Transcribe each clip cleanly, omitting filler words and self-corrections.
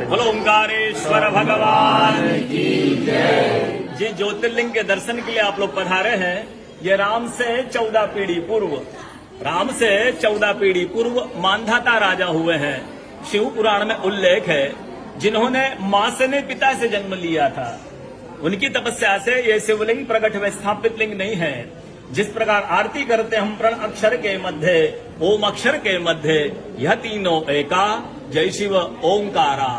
बोलो ओंकारेश्वर भगवान की जय। जी ज्योतिर्लिंग के दर्शन के लिए आप लोग पधारे हैं। ये राम से 14 पीढ़ी पूर्व, राम से 14 पीढ़ी पूर्व मानधाता राजा हुए हैं। शिव पुराण में उल्लेख है, जिन्होंने मां से ने पिता से जन्म लिया था, उनकी तपस्या से ये शिवलिंग प्रकट हुए, स्थापित लिंग नहीं है। जिस प्रकार आरती करते हम प्रण अक्षर के मध्य, ओम अक्षर के मध्य, यह तीनों एका, जय शिव ओंकारा।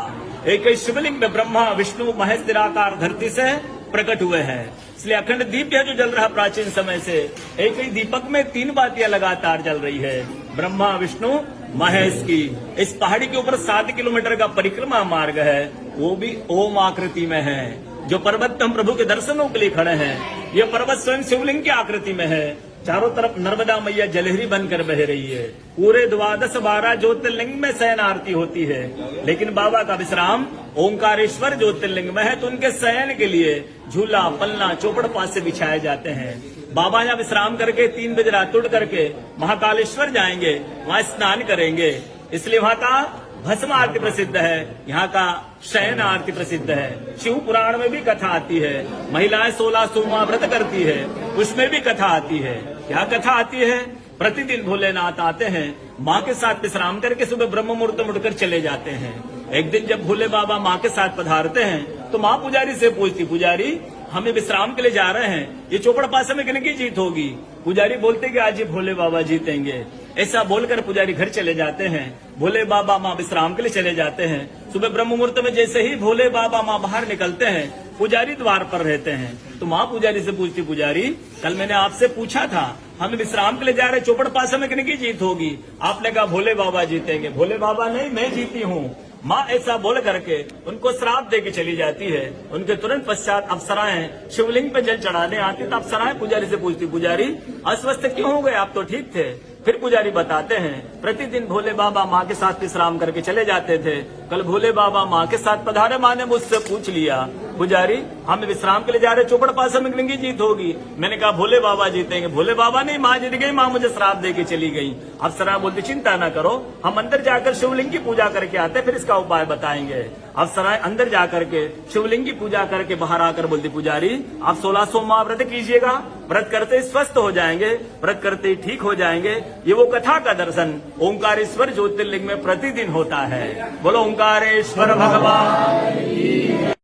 एक ही शिवलिंग में ब्रह्मा विष्णु महेश निराकार धरती से प्रकट हुए हैं। इसलिए अखंड दीप है जो जल रहा प्राचीन समय से। एक ही दीपक में 3 बातियां लगातार जल रही है, ब्रह्मा विष्णु महेश की। इस पहाड़ी के ऊपर 7 किलोमीटर का परिक्रमा मार्ग है, वो भी ओम आकृति में है। जो पर्वत हम प्रभु के दर्शनों के लिए खड़े हैं, ये पर्वत स्वयं शिवलिंग की आकृति में है। चारों तरफ नर्मदा मैया जलहरी बनकर बह रही है। पूरे 12 ज्योतिर्लिंग में शयन आरती होती है, लेकिन बाबा का विश्राम ओंकारेश्वर ज्योतिर्लिंग में है, तो उनके शयन के लिए झूला पलना चौपड़ पास से बिछाए जाते हैं। बाबा यहाँ विश्राम करके 3 बजे रात उठ करके महाकालेश्वर जाएंगे, वहाँ स्नान करेंगे। इसलिए वहाँ का भस्म आरती प्रसिद्ध है, यहाँ का शयन आरती प्रसिद्ध है। शिव पुराण में भी कथा आती है, महिलाएं 16 सोमवार व्रत करती है, उसमें भी कथा आती है। क्या कथा आती है? प्रतिदिन भोलेनाथ आते हैं, माँ के साथ विश्राम करके सुबह ब्रह्म मुहूर्त में उठकर चले जाते हैं। एक दिन जब भोले बाबा माँ के साथ पधारते हैं, तो माँ पुजारी से पूछती, पुजारी हमें विश्राम के लिए जा रहे हैं, ये चौपड़ पासे में किन की जीत होगी? पुजारी बोलते कि आज ही भोले बाबा जीतेंगे। ऐसा बोलकर पुजारी घर चले जाते हैं। भोले बाबा माँ विश्राम के लिए चले जाते हैं। सुबह ब्रह्म मुहूर्त में जैसे ही भोले बाबा माँ बाहर निकलते हैं, पुजारी द्वार पर रहते हैं। तो माँ पुजारी से पूछती, पुजारी कल मैंने आपसे पूछा था, हम विश्राम के लिए जा रहे, चौपड़ पासे में किन की जीत होगी? आपने कहा भोले बाबा जीतेंगे। भोले बाबा नहीं, मैं जीती हूँ। माँ ऐसा बोल करके उनको श्राप दे के चली जाती है। उनके तुरंत पश्चात अप्सराएं शिवलिंग पे जल चढ़ाने आती, तो अप्सराएं पुजारी से पूछती, पुजारी अस्वस्थ क्यों हो गए, आप तो ठीक थे। फिर पुजारी बताते हैं, प्रतिदिन भोले बाबा माँ के साथ विश्राम करके चले जाते थे। कल भोले बाबा माँ के साथ पधारे, माँ ने मुझसे पूछ लिया, पुजारी हम विश्राम के लिए जा रहे, चौपड़ पासे में किनकी जीत होगी? मैंने कहा भोले बाबा जीतेंगे। भोले बाबा नहीं, माँ जीत गई, माँ मुझे श्राप दे के चली गई। अप्सरा बोलती, चिंता न करो, हम अंदर जाकर शिवलिंग की पूजा करके आते, फिर इसका उपाय बताएंगे। अप्सराएं अंदर जाकर के शिवलिंग की पूजा करके बाहर आकर बोलती, पुजारी आप 16 सोमवार व्रत कीजिएगा, व्रत करते स्वस्थ हो जाएंगे, व्रत करते ठीक हो जाएंगे। ये वो कथा का दर्शन ओंकारेश्वर ज्योतिर्लिंग में प्रतिदिन होता है। बोलो ओंकारेश्वर भगवान।